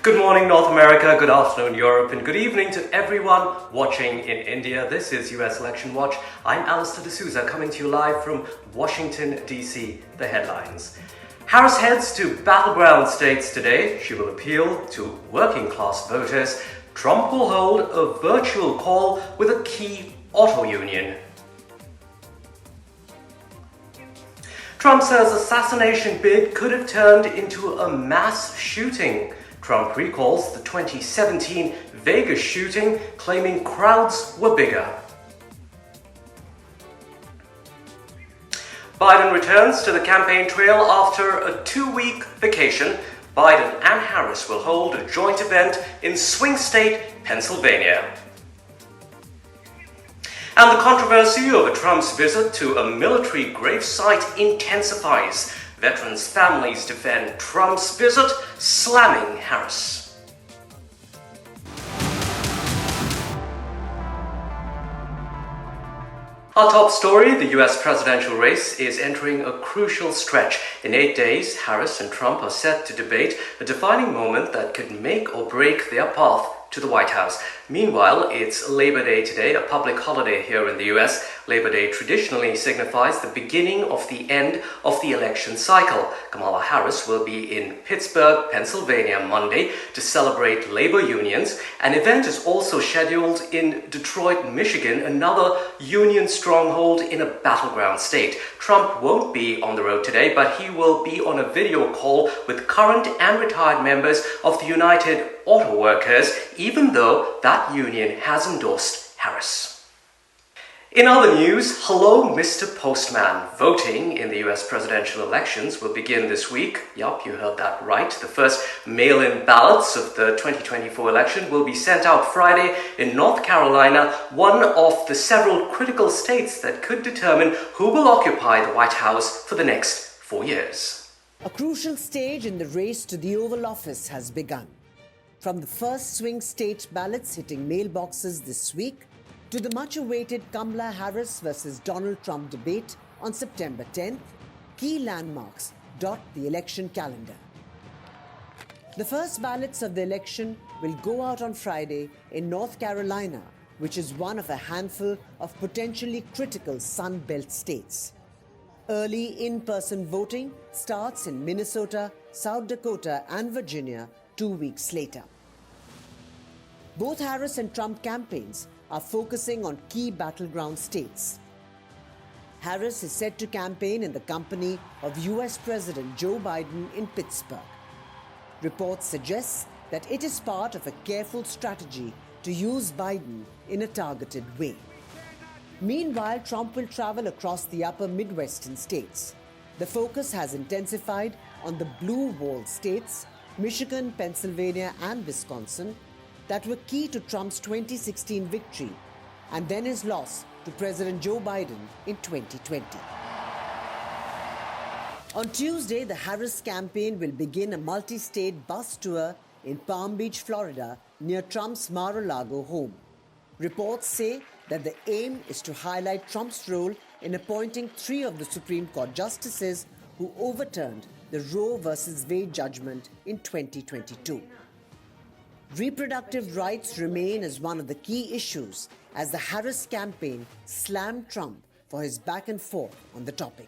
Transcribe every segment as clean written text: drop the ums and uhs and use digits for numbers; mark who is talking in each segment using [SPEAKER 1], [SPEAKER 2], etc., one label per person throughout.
[SPEAKER 1] Good morning, North America, good afternoon, Europe, and good evening to everyone watching in India. This is US Election Watch. I'm Allister D'Souza, coming to you live from Washington, D.C. The headlines. Harris heads to Battleground states today. She will appeal to working-class voters. Trump will hold a virtual call with a key auto union. Trump says assassination bid could have turned into a mass shooting. Trump recalls the 2017 Vegas shooting, claiming crowds were bigger. Biden returns to the campaign trail after a 2-week vacation. Biden and Harris will hold a joint event in swing state Pennsylvania. And the controversy over Trump's visit to a military gravesite intensifies. Veterans' families defend Trump's visit, slamming Harris. Our top story, the US presidential race is entering a crucial stretch. In 8 days, Harris and Trump are set to debate a defining moment that could make or break their path to the White House. Meanwhile, it's Labor Day today, a public holiday here in the US. Labor Day traditionally signifies the beginning of the end of the election cycle. Kamala Harris will be in Pittsburgh, Pennsylvania Monday to celebrate labor unions. An event is also scheduled in Detroit, Michigan, another union stronghold in a battleground state. Trump won't be on the road today, but he will be on a video call with current and retired members of the United Auto Workers, even though that union has endorsed Harris. In other news, hello Mr. Postman. Voting in the US presidential elections will begin this week. Yup, you heard that right. The first mail-in ballots of the 2024 election will be sent out Friday in North Carolina, one of the several critical states that could determine who will occupy the White House for the next 4 years.
[SPEAKER 2] A crucial stage in the race to the Oval Office has begun. From the first swing state ballots hitting mailboxes this week, to the much-awaited Kamala Harris versus Donald Trump debate on September 10th, key landmarks dot the election calendar. The first ballots of the election will go out on Friday in North Carolina, which is one of a handful of potentially critical Sun Belt states. Early in-person voting starts in Minnesota, South Dakota, and Virginia 2 weeks later. Both Harris and Trump campaigns are focusing on key battleground states. Harris is set to campaign in the company of US President Joe Biden in Pittsburgh. Reports suggest that it is part of a careful strategy to use Biden in a targeted way. Meanwhile, Trump will travel across the Upper Midwestern states. The focus has intensified on the blue wall states, Michigan, Pennsylvania, and Wisconsin, that were key to Trump's 2016 victory and then his loss to President Joe Biden in 2020. On Tuesday, the Harris campaign will begin a multi-state bus tour in Palm Beach, Florida, near Trump's Mar-a-Lago home. Reports say that the aim is to highlight Trump's role in appointing 3 of the Supreme Court justices who overturned the Roe v. Wade judgment in 2022. Reproductive rights remain as one of the key issues as the Harris campaign slammed Trump for his back and forth on the topic.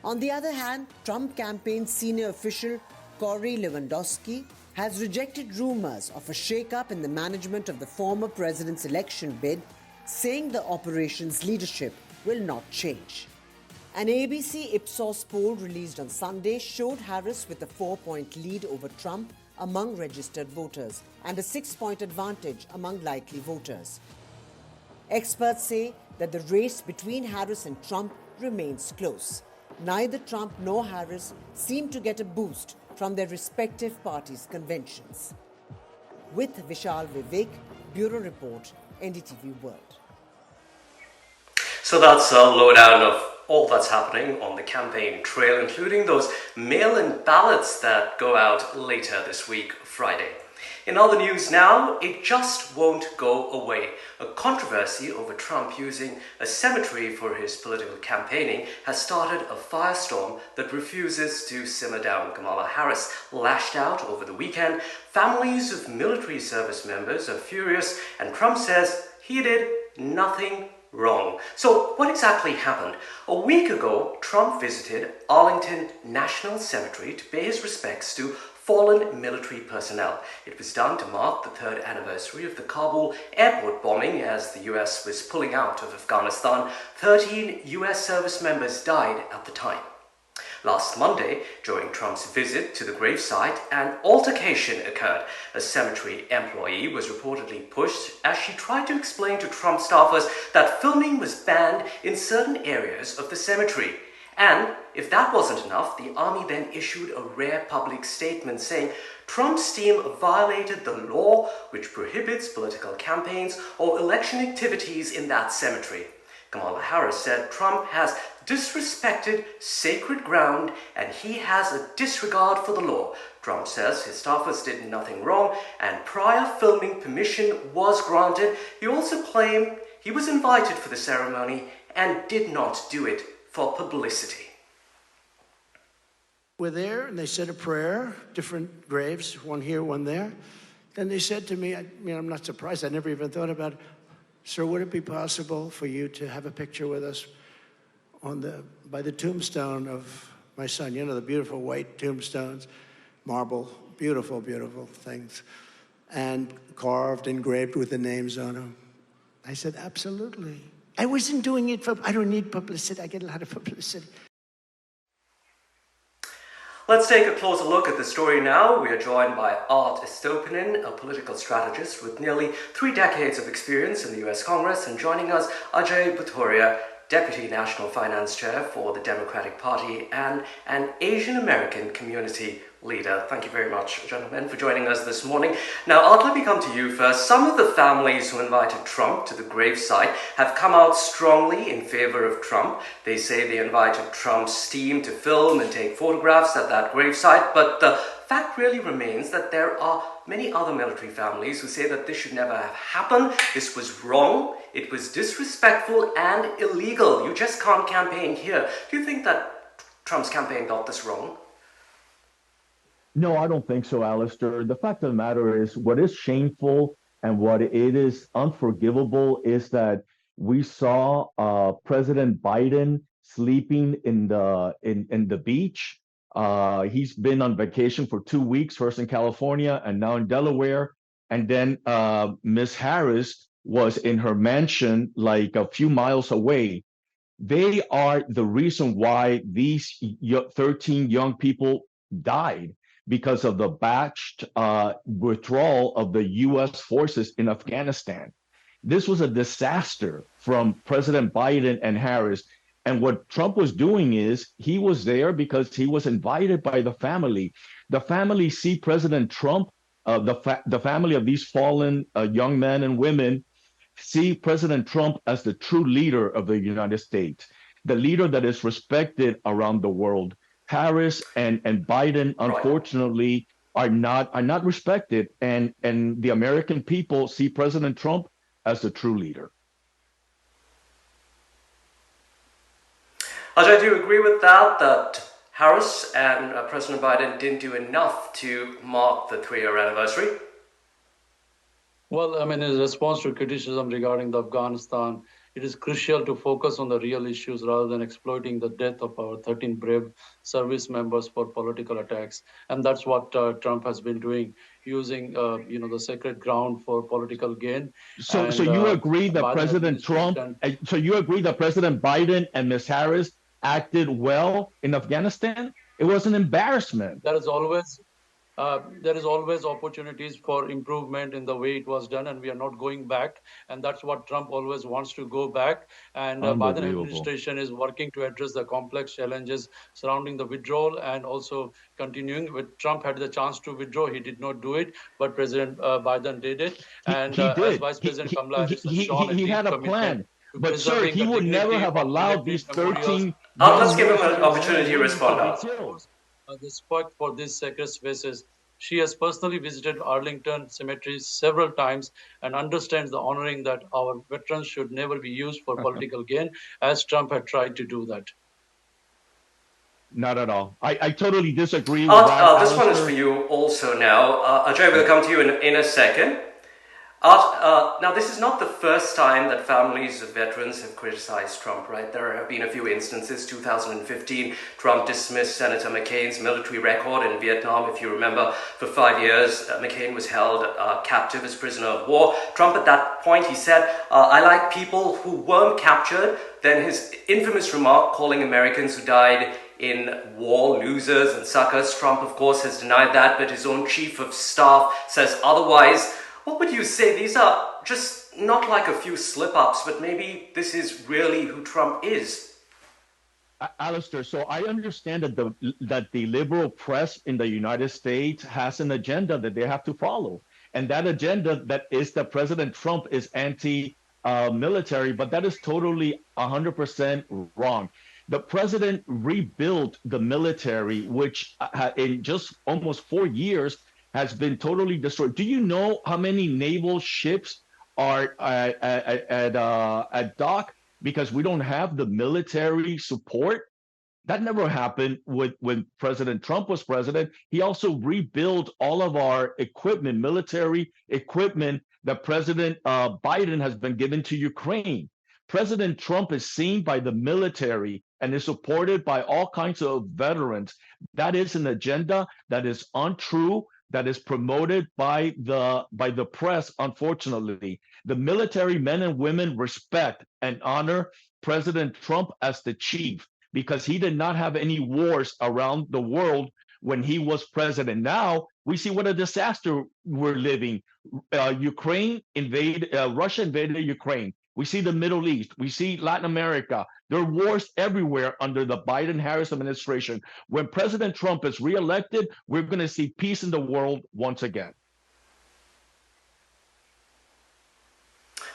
[SPEAKER 2] On the other hand, Trump campaign senior official Corey Lewandowski has rejected rumors of a shakeup in the management of the former president's election bid, saying the operation's leadership will not change. An ABC Ipsos poll released on Sunday showed Harris with a 4-point lead over Trump among registered voters and a 6-point advantage among likely voters. Experts say that the race between Harris and Trump remains close. Neither Trump nor Harris seem to get a boost from their respective parties' conventions. With Vishal Vivek, Bureau Report, NDTV World.
[SPEAKER 1] So that's a lowdown of all that's happening on the campaign trail, including those mail-in ballots that go out later this week, Friday. In other news now, it just won't go away. A controversy over Trump using a cemetery for his political campaigning has started a firestorm that refuses to simmer down. Kamala Harris lashed out over the weekend. Families of military service members are furious, and Trump says he did nothing wrong. So what exactly happened? A week ago, Trump visited Arlington National Cemetery to pay his respects to fallen military personnel. It was done to mark the third anniversary of the Kabul airport bombing as the US was pulling out of Afghanistan. 13 US service members died at the time. Last Monday, during Trump's visit to the gravesite, an altercation occurred. A cemetery employee was reportedly pushed as she tried to explain to Trump staffers that filming was banned in certain areas of the cemetery. And if that wasn't enough, the army then issued a rare public statement saying Trump's team violated the law which prohibits political campaigns or election activities in that cemetery. Kamala Harris said Trump has disrespected sacred ground and he has a disregard for the law. Trump says his staffers did nothing wrong and prior filming permission was granted. He also claimed he was invited for the ceremony and did not do it for publicity.
[SPEAKER 3] We're there, and they said a prayer, different graves, one here, one there. Then they said to me, I'm not surprised, I never even thought about it. Sir, would it be possible for you to have a picture with us by the tombstone of my son? You know, the beautiful white tombstones, marble, beautiful, beautiful things, and carved, engraved with the names on them. I said, absolutely. I wasn't doing it I don't need publicity. I get a lot of publicity.
[SPEAKER 1] Let's take a closer look at the story now. We are joined by Art Estopinin, a political strategist with nearly 3 decades of experience in the US Congress, and joining us, Ajay Bhutoria, Deputy National Finance Chair for the Democratic Party and an Asian American community leader. Thank you very much, gentlemen, for joining us this morning. Now, Art, let me come to you first. Some of the families who invited Trump to the gravesite have come out strongly in favor of Trump. They say they invited Trump's team to film and take photographs at that gravesite, but the fact really remains that there are many other military families who say that this should never have happened. This was wrong, it was disrespectful and illegal. You just can't campaign here. Do you think that Trump's campaign got this wrong?
[SPEAKER 4] No, I don't think so, Allister. The fact of the matter is, what is shameful and what it is unforgivable is that we saw President Biden sleeping in the beach. He's been on vacation for 2 weeks, first in California and now in Delaware. And then Ms. Harris was in her mansion like a few miles away. They are the reason why these 13 young people died, because of the batched withdrawal of the U.S. forces in Afghanistan. This was a disaster from President Biden and Harris. And what Trump was doing is he was there because he was invited by the family. The family see President Trump, the family of these fallen young men and women, see President Trump as the true leader of the United States, the leader that is respected around the world. Harris and Biden, unfortunately, are not respected, and the American people see President Trump as the true leader.
[SPEAKER 1] Ajay, do you agree with that Harris and President Biden didn't do enough to mark the 3-year anniversary?
[SPEAKER 5] Well, in response to criticism regarding the Afghanistan, it is crucial to focus on the real issues rather than exploiting the death of our 13 brave service members for political attacks. And that's what Trump has been doing, using the sacred ground for political gain.
[SPEAKER 4] So you agree that President Biden and Ms. Harris acted well in Afghanistan? It was an embarrassment.
[SPEAKER 5] There is always opportunities for improvement in the way it was done, and we are not going back. And that's what Trump always wants to go back. And Biden administration is working to address the complex challenges surrounding the withdrawal and also continuing. With Trump had the chance to withdraw, he did not do it, but President Biden did it. And
[SPEAKER 4] he did.
[SPEAKER 5] As Vice President Kamala Harris has shown
[SPEAKER 4] he had a plan. But sir, he would never have allowed these 13.
[SPEAKER 1] Let's give him an opportunity to respond now.
[SPEAKER 5] The respect for these sacred spaces She has personally visited Arlington Cemetery several times and understands the honoring that our veterans should never be used for political gain, as Trump had tried to do that.
[SPEAKER 4] Not at all. I totally disagree with that,
[SPEAKER 1] This one is for
[SPEAKER 4] Allister.
[SPEAKER 1] you also now. Ajay, we'll come to you in a second. Now, this is not the first time that families of veterans have criticized Trump, right? There have been a few instances. 2015, Trump dismissed Senator McCain's military record in Vietnam. If you remember, for 5 years, McCain was held captive as prisoner of war. Trump, at that point, he said, I like people who weren't captured. Then his infamous remark calling Americans who died in war losers and suckers. Trump, of course, has denied that, but his own chief of staff says otherwise. What would you say? These are just not like a few slip-ups, but maybe this is really who Trump is.
[SPEAKER 4] Allister, so I understand that the liberal press in the United States has an agenda that they have to follow. And that agenda that is that President Trump is anti-military, but that is totally 100% wrong. The president rebuilt the military, which in just almost 4 years has been totally destroyed. Do you know how many naval ships are at dock because we don't have the military support? That never happened when President Trump was president. He also rebuilt all of our equipment, military equipment that President Biden has been given to Ukraine. President Trump is seen by the military and is supported by all kinds of veterans. That is an agenda that is untrue, that is promoted by the press. Unfortunately, the military men and women respect and honor President Trump as the chief because he did not have any wars around the world when he was president. Now we see what a disaster we're living. Russia invaded Ukraine. We see the Middle East. We see Latin America. There are wars everywhere under the Biden-Harris administration. When President Trump is reelected, we're going to see peace in the world once again.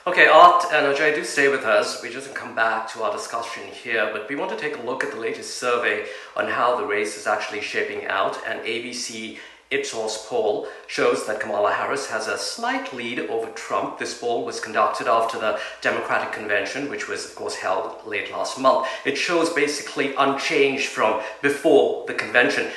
[SPEAKER 1] Okay, Art and Ajay, do stay with us. We just come back to our discussion here, but we want to take a look at the latest survey on how the race is actually shaping out. And ABC Ipsos poll shows that Kamala Harris has a slight lead over Trump. This poll was conducted after the Democratic Convention, which was, of course, held late last month. It shows basically unchanged from before the convention.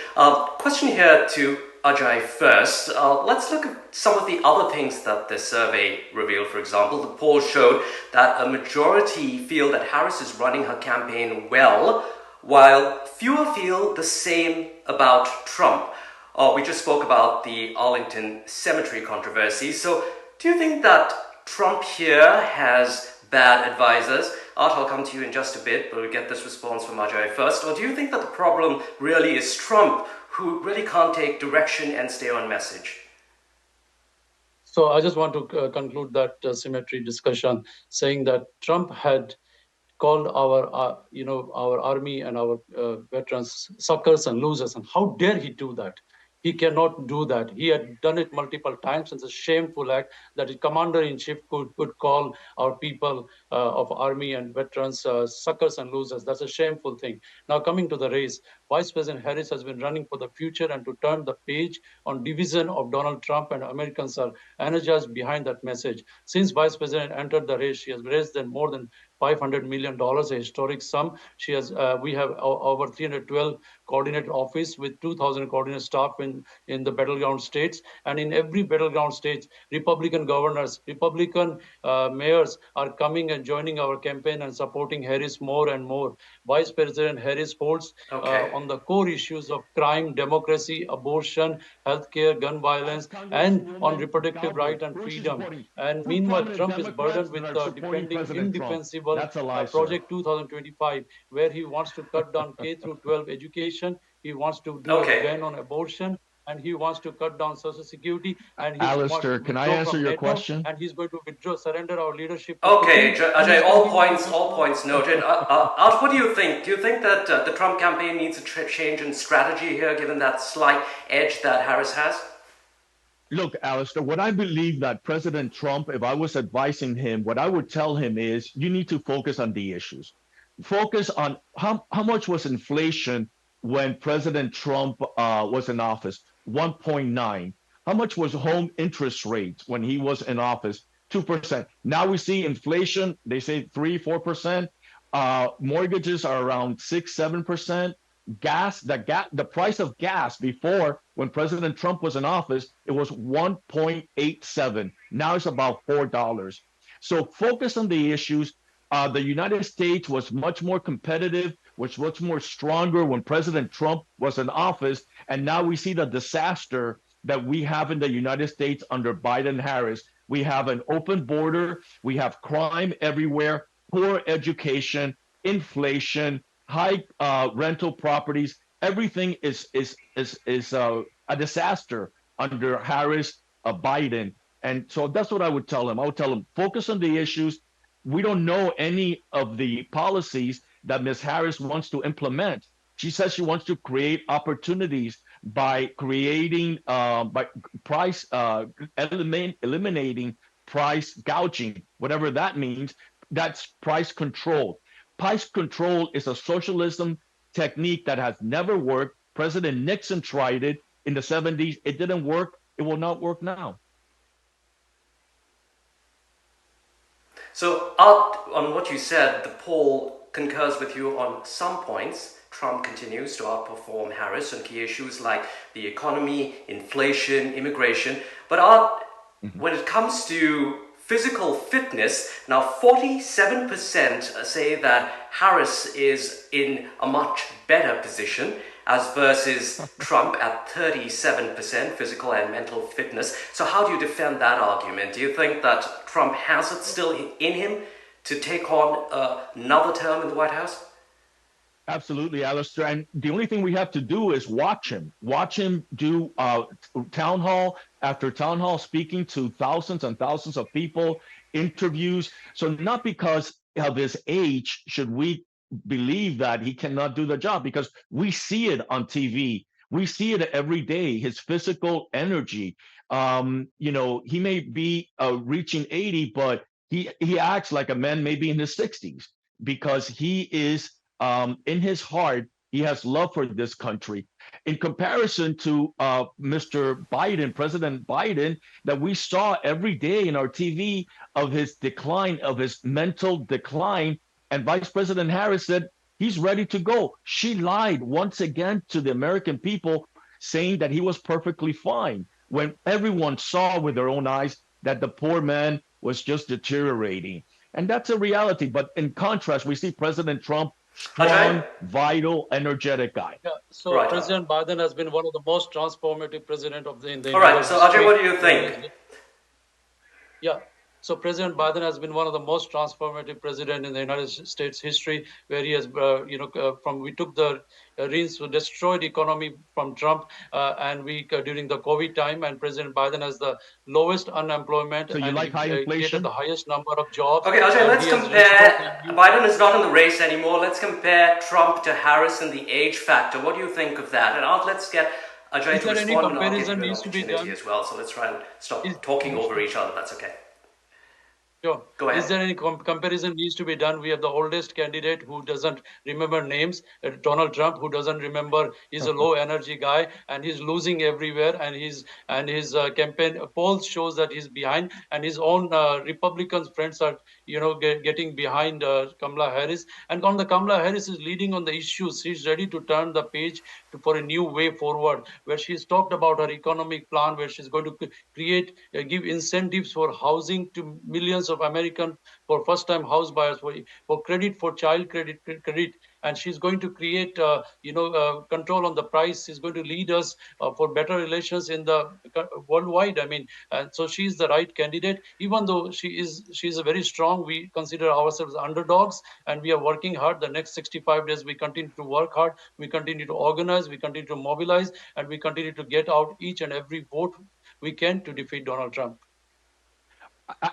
[SPEAKER 1] Question here to Ajay first. Let's look at some of the other things that this survey revealed. For example, the poll showed that a majority feel that Harris is running her campaign well, while fewer feel the same about Trump. We just spoke about the Arlington Cemetery controversy. So do you think that Trump here has bad advisors? Art, I'll come to you in just a bit, but we'll get this response from Ajay first. Or do you think that the problem really is Trump, who really can't take direction and stay on message?
[SPEAKER 5] So I just want to conclude that cemetery discussion saying that Trump had called our army and our veterans suckers and losers. And how dare he do that? He cannot do that. He had done it multiple times. It's a shameful act that a commander-in-chief could call our people of army and veterans suckers and losers. That's a shameful thing. Now, coming to the race, Vice President Harris has been running for the future and to turn the page on division of Donald Trump, and Americans are energized behind that message. Since Vice President entered the race, she has raised more than $500 million, a historic sum. We have over 312 coordinate office with 2,000 coordinate staff in the battleground states. And in every battleground state, Republican governors, Republican mayors are coming and joining our campaign and supporting Harris more and more. Vice President Harris holds on the core issues of crime, democracy, abortion, healthcare, gun violence, and on reproductive right and freedom. And meanwhile, Trump is burdened with defending indefensible Project 2025, where he wants to cut down K through 12 education. He wants to do a ban on abortion, and he wants to cut down Social Security. And
[SPEAKER 4] Allister, can I answer your question?
[SPEAKER 5] And he's going to surrender our leadership.
[SPEAKER 1] Okay, Ajay, all points noted. Art, what do you think? Do you think that the Trump campaign needs a change in strategy here, given that slight edge that Harris has?
[SPEAKER 4] Look, Allister, what I believe that President Trump, if I was advising him, what I would tell him is you need to focus on the issues. Focus on how much was inflation when President Trump was in office. 1.9. How much was home interest rates when he was in office? 2%. Now we see inflation, they say 3-4%. Mortgages are around 6-7%. The price of gas before, when President Trump was in office, it was 1.87. Now it's about $4. So focus on the issues. The United States was much more competitive, was much more stronger when President Trump was in office. And now we see the disaster that we have in the United States under Biden-Harris. We have an open border. We have crime everywhere, poor education, inflation, high rental properties. Everything is a disaster under Harris, Biden. And so that's what I would tell him. I would tell him, focus on the issues. We don't know any of the policies that Ms. Harris wants to implement. She says she wants to create opportunities by creating by price eliminating price gouging, whatever that means. That's price control. Price control is a socialism technique that has never worked. President Nixon tried it in the 70s. It didn't work. It will not work now.
[SPEAKER 1] So, Art, on what you said, the poll concurs with you on some points. Trump continues to outperform Harris on key issues like the economy, inflation, immigration. But Art, when it comes to physical fitness, now 47% say that Harris is in a much better position as versus Trump at 37% physical and mental fitness. So how do you defend that argument? Do you think that Trump has it still in him to take on another term in the White House?
[SPEAKER 4] Absolutely, Allister. And the only thing we have to do is watch him do town hall after town hall, speaking to thousands and thousands of people, interviews. So not because of his age should we believe that he cannot do the job, because we see it on TV. We see it every day, his physical energy. He may be reaching 80, but he acts like a man maybe in his 60s, because he is in his heart, he has love for this country. In comparison to Mr. Biden, President Biden, that we saw every day in our TV of his decline, of his mental decline, and Vice President Harris said he's ready to go. She lied once again to the American people, saying that he was perfectly fine, when everyone saw with their own eyes that the poor man was just deteriorating. And that's a reality. But in contrast, we see President Trump, strong, vital, energetic guy.
[SPEAKER 5] Yeah, so right. President Biden has been one of the most transformative president of the
[SPEAKER 1] All right, so Ajay, what do you think?
[SPEAKER 5] Yeah. So President Biden has been one of the most transformative president in the United States history, where he has, we took the reins to destroy the economy from Trump, and we during the COVID time, and President Biden has the lowest unemployment.
[SPEAKER 4] So you like high inflation?
[SPEAKER 5] The highest number of jobs.
[SPEAKER 1] Okay, Ajay, let's compare. Biden is not in the race anymore. Let's compare Trump to Harris and the age factor. What do you think of that? And let's get Ajay to respond, and I'll give you an opportunity as well. So let's try and stop talking over each other. That's okay.
[SPEAKER 5] Sure.
[SPEAKER 1] Go ahead.
[SPEAKER 5] Is there any comparison needs to be done? We have the oldest candidate who doesn't remember names, Donald Trump, who doesn't remember. He's a low energy guy, and he's losing everywhere. And his campaign polls shows that he's behind, and his own Republican friends are getting behind Kamala Harris. And Kamala Harris is leading on the issues. She's ready to turn the page for a new way forward, where she's talked about her economic plan, where she's going to give incentives for housing to millions of American for first-time house buyers, for credit, for child credit, and she's going to create control on the price. She's going to lead us for better relations in the worldwide. I mean, so she's the right candidate. Even though she's a very strong, we consider ourselves underdogs, and we are working hard. The next 65 days, we continue to work hard. We continue to organize. We continue to mobilize, and we continue to get out each and every vote we can to defeat Donald Trump.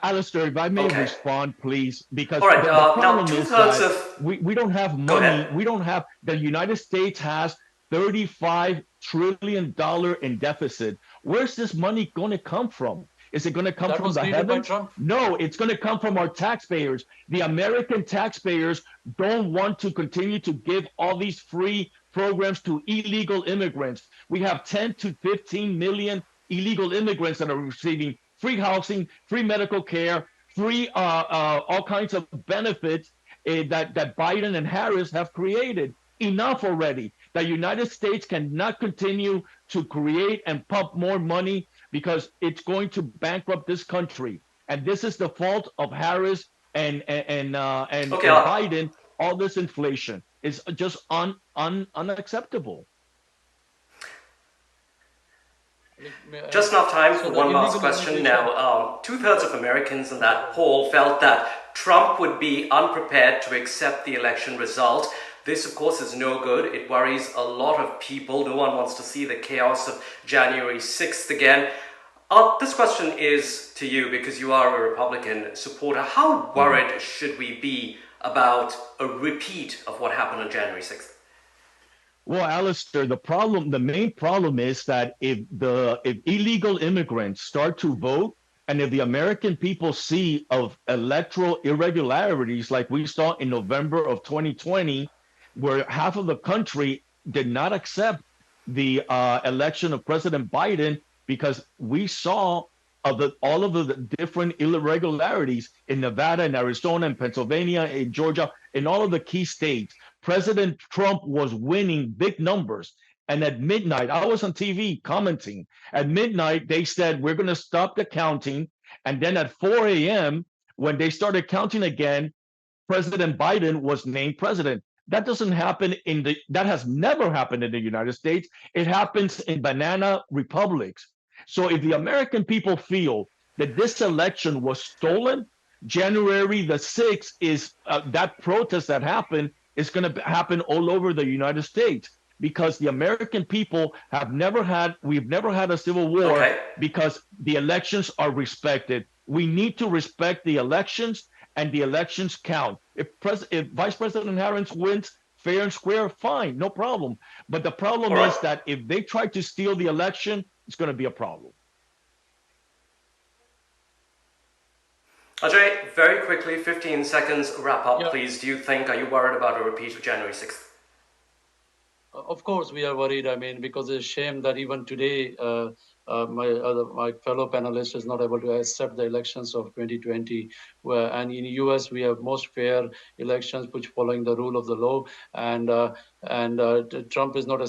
[SPEAKER 4] Allister, if I may respond, please, because
[SPEAKER 1] right,
[SPEAKER 4] the problem is that we don't have money. We don't have, the United States has $35 trillion in deficit. Where's this money going to come from? Is it going to come from the heavens? No, it's going to come from our taxpayers. The American taxpayers don't want to continue to give all these free programs to illegal immigrants. We have 10 to 15 million illegal immigrants that are receiving free housing, free medical care, free all kinds of benefits that Biden and Harris have created. Enough already. The United States cannot continue to create and pump more money because it's going to bankrupt this country. And this is the fault of Harris and Biden. All this inflation is just unacceptable.
[SPEAKER 1] Just enough time for one last question. Now, 2/3 of Americans in that poll felt that Trump would be unprepared to accept the election result. This, of course, is no good. It worries a lot of people. No one wants to see the chaos of January 6th again. This question is to you because you are a Republican supporter. How worried should we be about a repeat of what happened on January 6th?
[SPEAKER 4] Well, Allister, the main problem is that if illegal immigrants start to vote, and if the American people see of electoral irregularities like we saw in November of 2020, where half of the country did not accept the election of President Biden because we saw all of the different irregularities in Nevada and Arizona and Pennsylvania and Georgia, in all of the key states. President Trump was winning big numbers. And at midnight, I was on TV commenting. At midnight, they said, we're going to stop the counting. And then at 4 a.m., when they started counting again, President Biden was named president. That doesn't happen that has never happened in the United States. It happens in banana republics. So if the American people feel that this election was stolen, January the 6th is that protest that happened is going to happen all over the United States, because the American people we've never had a civil war because the elections are respected. We need to respect the elections, and the elections count. If Vice President Harris wins fair and square, fine, no problem. But the problem is that if they try to steal the election, it's going to be a problem.
[SPEAKER 1] Ajay, very quickly, 15 seconds, wrap up, please. Are you worried about a repeat of January 6th?
[SPEAKER 5] Of course, we are worried. I mean, because it's a shame that even today, my fellow panelist is not able to accept the elections of 2020. And in the US, we have most fair elections, which following the rule of the law. And Trump is not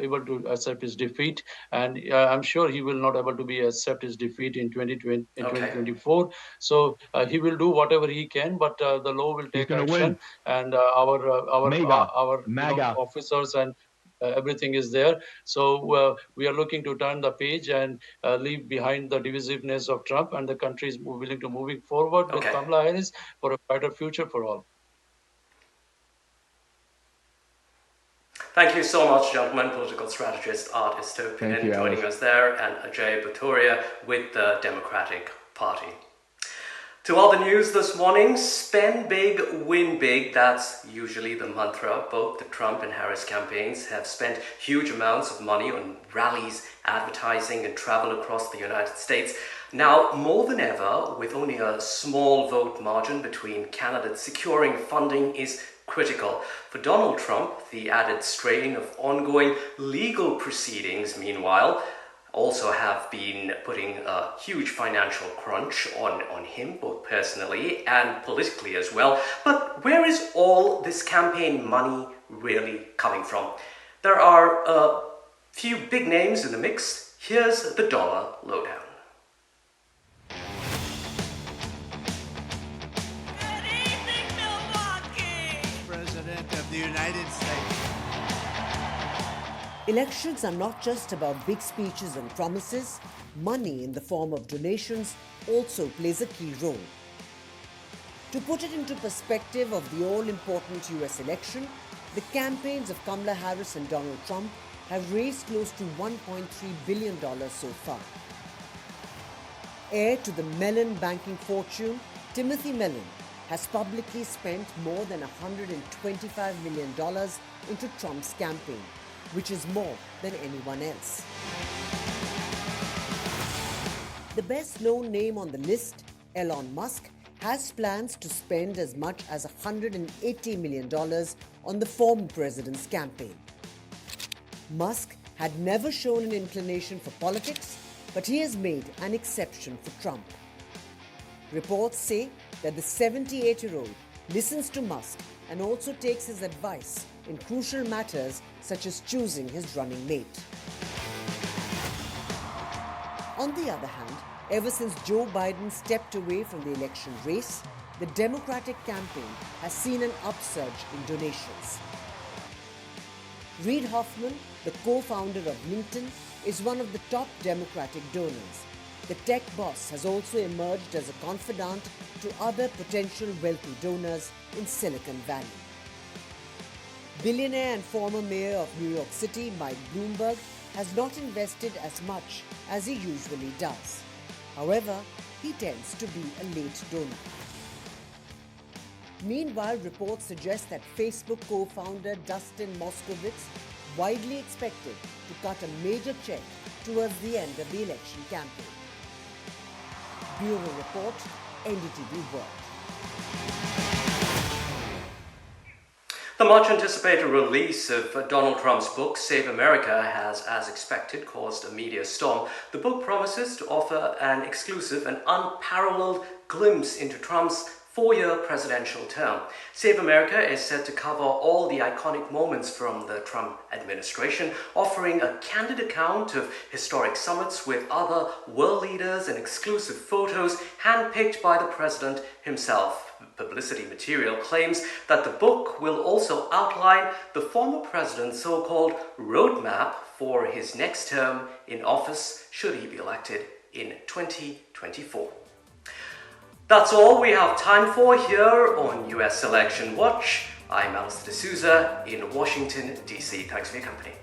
[SPEAKER 5] able to accept his defeat. And I'm sure he will not able to accept his defeat in 2024. So he will do whatever he can, but the law will take action. Win. And our officers and everything is there. So we are looking to turn the page and leave behind the divisiveness of Trump, and the country is willing to moving forward with Kamala Harris for a brighter future for all.
[SPEAKER 1] Thank you so much, gentlemen. Political strategist Art Estopian joining us there, and Ajay Bhattacharya with the Democratic Party. To all the news this morning, spend big, win big. That's usually the mantra. Both the Trump and Harris campaigns have spent huge amounts of money on rallies, advertising, and travel across the United States. Now, more than ever, with only a small vote margin between candidates, securing funding is critical. For Donald Trump, the added strain of ongoing legal proceedings, meanwhile, also have been putting a huge financial crunch on him, both personally and politically as well. But where is all this campaign money really coming from? There are a few big names in the mix. Here's the dollar lowdown.
[SPEAKER 6] Good evening, Milwaukee! President of the United States.
[SPEAKER 2] Elections are not just about big speeches and promises. Money in the form of donations also plays a key role. To put it into perspective of the all-important US election, the campaigns of Kamala Harris and Donald Trump have raised close to $1.3 billion so far. Heir to the Mellon banking fortune, Timothy Mellon has publicly spent more than $125 million into Trump's campaign, which is more than anyone else. The best-known name on the list, Elon Musk, has plans to spend as much as $180 million on the former president's campaign. Musk had never shown an inclination for politics, but he has made an exception for Trump. Reports say that the 78-year-old listens to Musk and also takes his advice in crucial matters such as choosing his running mate. On the other hand, ever since Joe Biden stepped away from the election race, the Democratic campaign has seen an upsurge in donations. Reid Hoffman, the co-founder of LinkedIn, is one of the top Democratic donors. The tech boss has also emerged as a confidant to other potential wealthy donors in Silicon Valley. Billionaire and former mayor of New York City, Mike Bloomberg, has not invested as much as he usually does. However, he tends to be a late donor. Meanwhile, reports suggest that Facebook co-founder Dustin Moskovitz widely expected to cut a major check towards the end of the election campaign. Bureau Report, NDTV World.
[SPEAKER 1] The much-anticipated release of Donald Trump's book, Save America, has, as expected, caused a media storm. The book promises to offer an exclusive and unparalleled glimpse into Trump's four-year presidential term. Save America is set to cover all the iconic moments from the Trump administration, offering a candid account of historic summits with other world leaders and exclusive photos handpicked by the president himself. Publicity material claims that the book will also outline the former president's so-called roadmap for his next term in office should he be elected in 2024. That's all we have time for here on US Election Watch. I'm Allister in Washington, D.C. Thanks for your company.